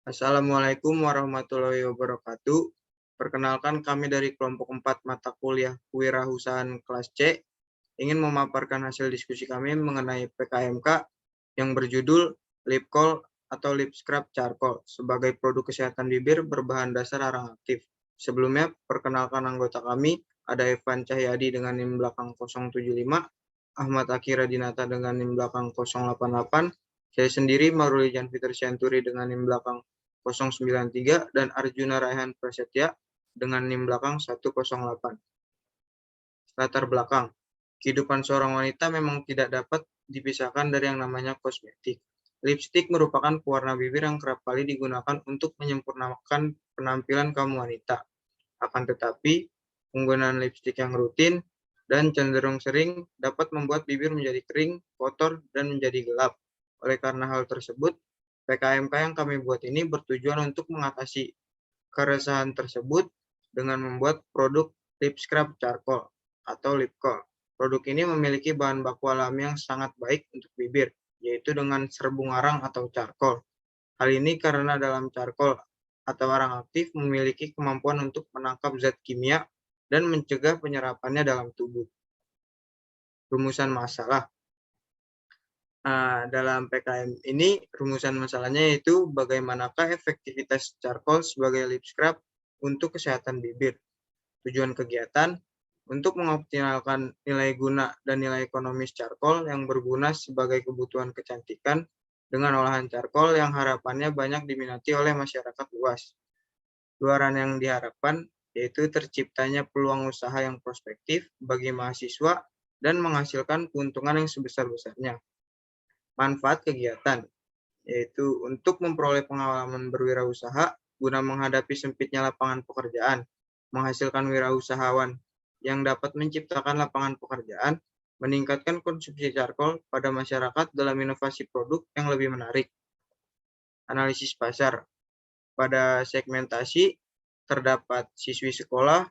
Assalamualaikum warahmatullahi wabarakatuh. Perkenalkan kami dari kelompok 4 mata kuliah Kewirausahaan kelas C ingin memaparkan hasil diskusi kami mengenai PKMK yang berjudul lip kohl atau lip scrub charcoal sebagai produk kesehatan bibir berbahan dasar arang aktif. Sebelumnya, perkenalkan anggota kami, ada Evan Cahyadi dengan NIM belakang 075, Ahmad Akira Dinata dengan NIM belakang 088, saya sendiri Maruli Janfitri Sianturi dengan NIM belakang 093 dan Arjuna Raihan Prasetya dengan NIM belakang 108. Latar belakang. Kehidupan seorang wanita memang tidak dapat dipisahkan dari yang namanya kosmetik. Lipstik merupakan pewarna bibir yang kerap kali digunakan untuk menyempurnakan penampilan kaum wanita. Akan tetapi, penggunaan lipstik yang rutin dan cenderung sering dapat membuat bibir menjadi kering, kotor, dan menjadi gelap. Oleh karena hal tersebut, PKMK yang kami buat ini bertujuan untuk mengatasi keresahan tersebut dengan membuat produk lip scrub charcoal atau lip kohl. Produk ini memiliki bahan baku alami yang sangat baik untuk bibir, yaitu dengan serbung arang atau charcoal. Hal ini karena dalam charcoal atau arang aktif memiliki kemampuan untuk menangkap zat kimia dan mencegah penyerapannya dalam tubuh. Rumusan masalah. Dalam PKM ini, rumusan masalahnya yaitu bagaimanakah efektivitas charcoal sebagai lip scrub untuk kesehatan bibir. Tujuan kegiatan, untuk mengoptimalkan nilai guna dan nilai ekonomis charcoal yang berguna sebagai kebutuhan kecantikan dengan olahan charcoal yang harapannya banyak diminati oleh masyarakat luas. Luaran yang diharapkan yaitu terciptanya peluang usaha yang prospektif bagi mahasiswa dan menghasilkan keuntungan yang sebesar-besarnya. Manfaat kegiatan, yaitu untuk memperoleh pengalaman berwirausaha guna menghadapi sempitnya lapangan pekerjaan, menghasilkan wirausahawan yang dapat menciptakan lapangan pekerjaan, meningkatkan konsumsi charcoal pada masyarakat dalam inovasi produk yang lebih menarik. Analisis pasar. Pada segmentasi, terdapat siswi sekolah,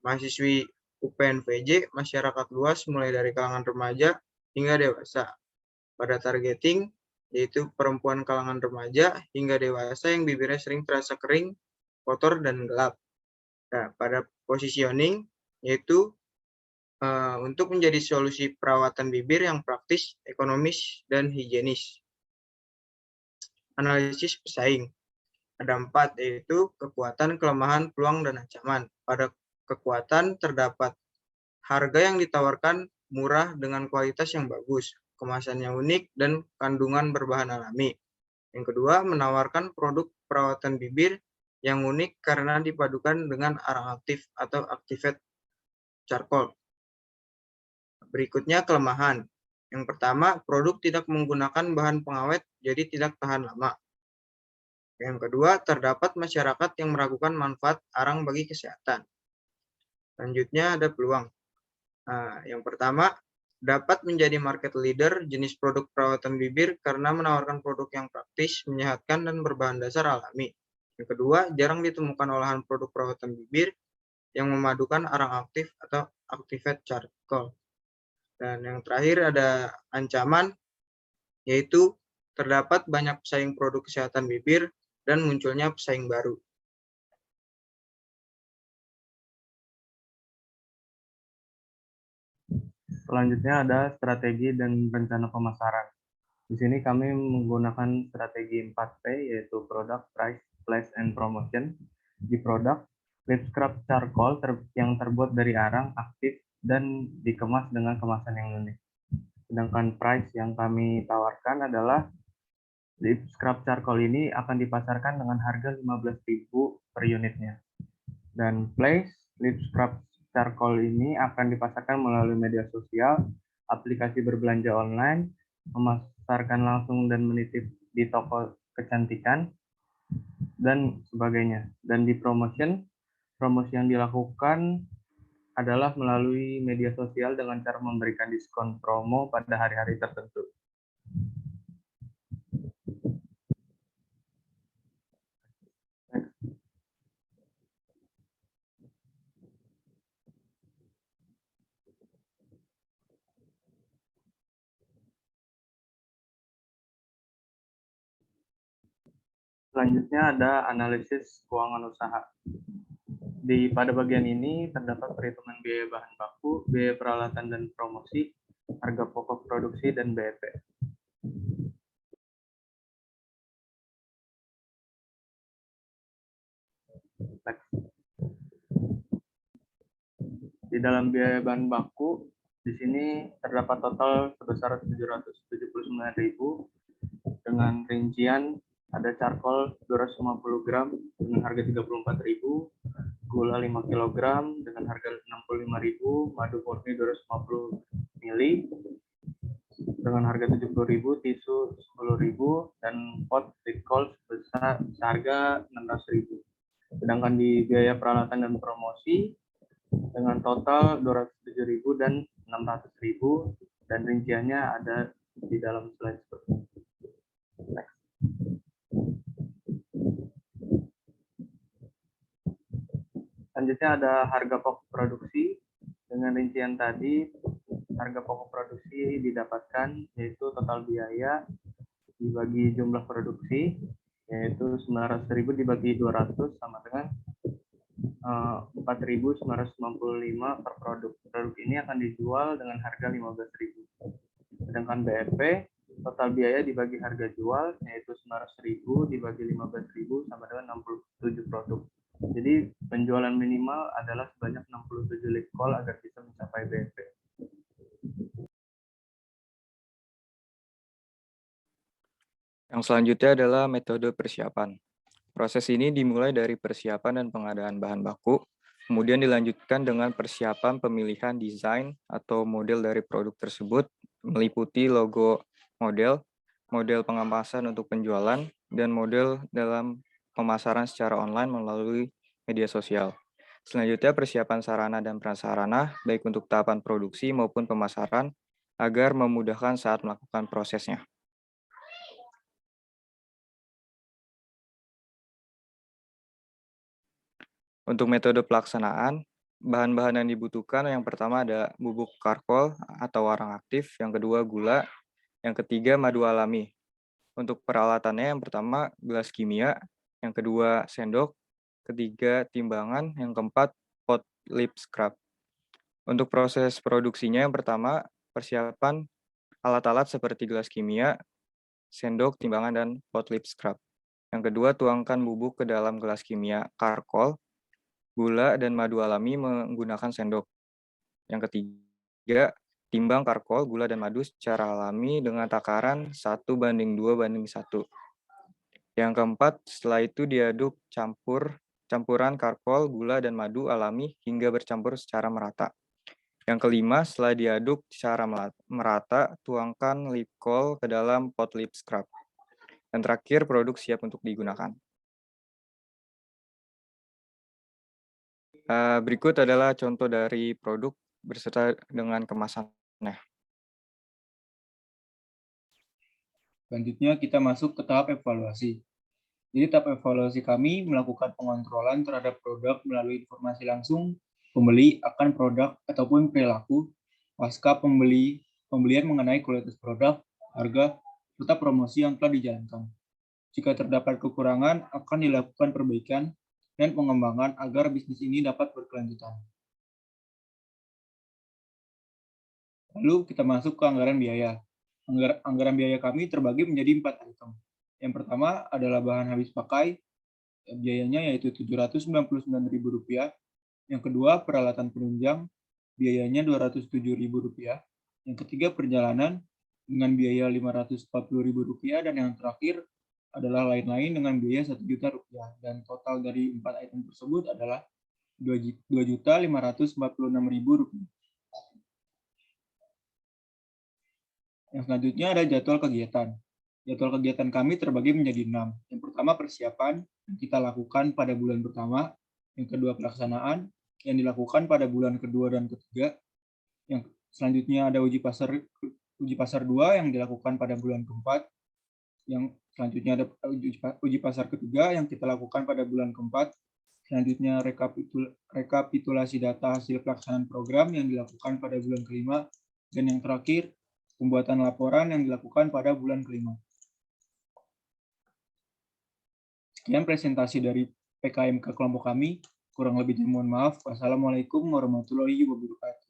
mahasiswi UPNVJ, masyarakat luas mulai dari kalangan remaja hingga dewasa. Pada targeting, yaitu perempuan kalangan remaja hingga dewasa yang bibirnya sering terasa kering, kotor, dan gelap. Nah, pada positioning, yaitu untuk menjadi solusi perawatan bibir yang praktis, ekonomis, dan higienis. Analisis pesaing. Ada 4, yaitu kekuatan, kelemahan, peluang, dan ancaman. Pada kekuatan terdapat harga yang ditawarkan murah dengan kualitas yang bagus, kemasannya unik, dan kandungan berbahan alami. Yang kedua, menawarkan produk perawatan bibir yang unik karena dipadukan dengan arang aktif atau activated charcoal. Berikutnya kelemahan. Yang pertama, produk tidak menggunakan bahan pengawet, jadi tidak tahan lama. Yang kedua, terdapat masyarakat yang meragukan manfaat arang bagi kesehatan. Selanjutnya ada peluang. Yang pertama, dapat menjadi market leader jenis produk perawatan bibir karena menawarkan produk yang praktis, menyehatkan, dan berbahan dasar alami. Yang kedua, jarang ditemukan olahan produk perawatan bibir yang memadukan arang aktif atau activated charcoal. Dan yang terakhir ada ancaman, yaitu terdapat banyak pesaing produk kesehatan bibir dan munculnya pesaing baru. Selanjutnya ada strategi dan rencana pemasaran. Di sini kami menggunakan strategi 4P, yaitu Product, Price, Place, and Promotion. Di produk, lip scrub charcoal yang terbuat dari arang aktif dan dikemas dengan kemasan yang unik. Sedangkan price yang kami tawarkan adalah lip scrub charcoal ini akan dipasarkan dengan harga 15.000 per unitnya. Dan place, lip scrub charcoal ini akan dipasarkan melalui media sosial, aplikasi berbelanja online, memasarkan langsung dan menitip di toko kecantikan, dan sebagainya. Dan di promosi yang dilakukan adalah melalui media sosial dengan cara memberikan diskon promo pada hari-hari tertentu. Selanjutnya ada analisis keuangan usaha. Pada bagian ini terdapat perhitungan biaya bahan baku, biaya peralatan dan promosi, harga pokok produksi, dan BEP. Di dalam biaya bahan baku, di sini terdapat total sebesar 779.000 dengan rincian ada charcoal 250 gram dengan harga 34.000, gula 5 kg dengan harga 65.000, madu murni 250 ml dengan harga 70.000, tisu 10.000, dan pot glycol sebesar seharga 16.000. Sedangkan di biaya peralatan dan promosi dengan total 207.000 dan 600.000, dan rinciannya ada di dalam slide seperti ini. Selanjutnya ada harga pokok produksi. Dengan rincian tadi, harga pokok produksi didapatkan yaitu total biaya dibagi jumlah produksi, yaitu 900.000 dibagi 200 sama dengan 4.995 per produk. Produk ini akan dijual dengan harga 15.000. Sedangkan BEP, total biaya dibagi harga jual, yaitu 900.000 dibagi 15.000 sama dengan 67 produk. Jadi penjualan minimal adalah sebanyak 67 lead call agar bisa mencapai BEP. Yang selanjutnya adalah metode persiapan. Proses ini dimulai dari persiapan dan pengadaan bahan baku, kemudian dilanjutkan dengan persiapan pemilihan desain atau model dari produk tersebut, meliputi logo model, model pengemasan untuk penjualan, dan model dalam pemasaran secara online melalui media sosial. Selanjutnya persiapan sarana dan prasarana, baik untuk tahapan produksi maupun pemasaran, agar memudahkan saat melakukan prosesnya. Untuk metode pelaksanaan, bahan-bahan yang dibutuhkan yang pertama ada bubuk karkol atau arang aktif, yang kedua gula, yang ketiga madu alami. Untuk peralatannya yang pertama gelas kimia, yang kedua sendok, ketiga timbangan, yang keempat pot lip scrub. Untuk proses produksinya yang pertama persiapan alat-alat seperti gelas kimia, sendok, timbangan, dan pot lip scrub. Yang kedua tuangkan bubuk ke dalam gelas kimia karkol, gula, dan madu alami menggunakan sendok. Yang ketiga, timbang karkol, gula, dan madu secara alami dengan takaran 1:2:1. Yang keempat, setelah itu diaduk campuran karkol, gula, dan madu alami hingga bercampur secara merata. Yang kelima, setelah diaduk secara merata, tuangkan lip col ke dalam pot lip scrub. Dan terakhir, produk siap untuk digunakan. Berikut adalah contoh dari produk beserta dengan kemasannya. Selanjutnya kita masuk ke tahap evaluasi. Jadi tahap evaluasi kami melakukan pengontrolan terhadap produk melalui informasi langsung pembeli akan produk ataupun perilaku pasca pembelian mengenai kualitas produk, harga, serta promosi yang telah dijalankan. Jika terdapat kekurangan, akan dilakukan perbaikan dan pengembangan agar bisnis ini dapat berkelanjutan. Lalu kita masuk ke anggaran biaya. Anggaran biaya kami terbagi menjadi 4 item. Yang pertama adalah bahan habis pakai, biayanya yaitu Rp799.000. Yang kedua, peralatan penunjang, biayanya Rp207.000. Yang ketiga, perjalanan dengan biaya Rp540.000. Dan yang terakhir adalah lain-lain dengan biaya Rp1 juta. Dan total dari 4 item tersebut adalah Rp2.546.000. Yang selanjutnya ada jadwal kegiatan. Jadwal kegiatan kami terbagi menjadi 6. Yang pertama persiapan yang kita lakukan pada bulan pertama. Yang kedua pelaksanaan yang dilakukan pada bulan kedua dan ketiga. Yang selanjutnya ada uji pasar 2 yang dilakukan pada bulan keempat. Yang selanjutnya ada uji pasar ketiga yang kita lakukan pada bulan keempat. Selanjutnya rekapitulasi data hasil pelaksanaan program yang dilakukan pada bulan kelima. Dan yang terakhir pembuatan laporan yang dilakukan pada bulan kelima. Sekian presentasi dari PKMK kelompok kami. Kurang lebihnya mohon maaf. Wassalamualaikum warahmatullahi wabarakatuh.